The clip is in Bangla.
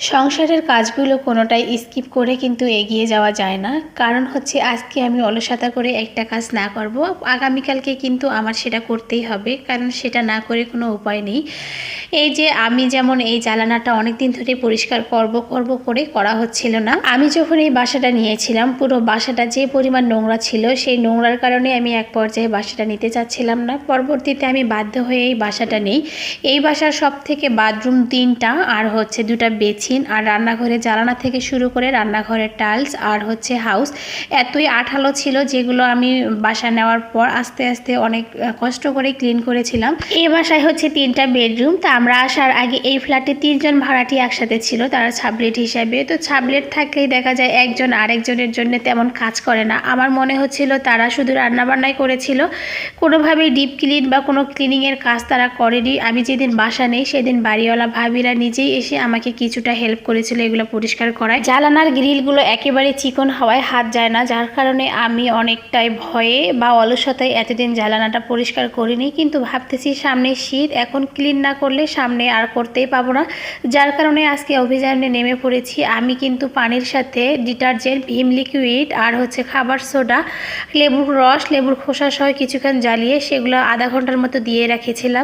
সংসারের কাজগুলো কোনোটাই স্কিপ করে কিন্তু এগিয়ে যাওয়া যায় না। কারণ হচ্ছে আজকে আমি অলসতা করে একটা কাজ না করব, আগামীকালকে কিন্তু আমার সেটা করতেই হবে, কারণ সেটা না করে কোনো উপায় নেই। এই যে আমি যেমন এই জ্বালানাটা অনেক দিন ধরে পরিষ্কার করব করে করা হচ্ছিল না। আমি যখন এই বাসাটা নিয়েছিলাম, পুরো বাসাটা যে পরিমাণ নোংরা ছিল, সেই নোংরার কারণে আমি এক পর্যায়ে বাসাটা নিতে চাচ্ছিলাম না। পরবর্তীতে আমি বাধ্য হয়ে এই বাসাটা নেই। এই বাসার সব থেকে বাথরুম 3টা আর হচ্ছে 2টা বেসিন আর রান্নাঘরের জ্বালানা থেকে শুরু করে রান্নাঘরের টাইলস আর হচ্ছে হাউস এতই আঠালো ছিল, যেগুলো আমি বাসা নেওয়ার পর আস্তে আস্তে অনেক কষ্ট করে ক্লিন করেছিলাম। এই বাসায় হচ্ছে 3টা বেডরুম। তা আমরা আসার আগে এই ফ্ল্যাটে 3জন ভাড়াটি একসাথে ছিল, তারা সাবলেট হিসাবে। তো সাবলেট থাকলেই দেখা যায় একজন আরেকজনের জন্য তেমন কাজ করে না। আমার মনে হচ্ছিল তারা শুধু রান্নাবান্নাই করেছিল, কোনোভাবেই ডিপ ক্লিন বা কোনো ক্লিনিংয়ের কাজ তারা করেনি। আমি যেদিন বাসা নেই সেদিন বাড়িওয়ালা ভাবিরা নিজেই এসে আমাকে কিছুটা হেল্প করেছিল এগুলো পরিষ্কার করায়। জ্বালানার গ্রিলগুলো একেবারে চিকন হওয়ায় হাত যায় না, যার কারণে আমি অনেকটাই ভয়ে বা অলসতায় এতদিন জ্বালানাটা পরিষ্কার করিনি। কিন্তু ভাবতেছি সামনে শীত, এখন ক্লিন না করলে সামনে আর করতেই পাবো না, যার কারণে আজকে অভিযানে নেমে পড়েছি। আমি কিন্তু পানির সাথে ডিটারজেন্ট, ভিম লিকুইড আর হচ্ছে খাবার সোডা, লেবুর রস, লেবুর খোসা সহ কিছুক্ষণ জ্বালিয়ে সেগুলো আধা ঘন্টার মতো দিয়ে রেখেছিলাম।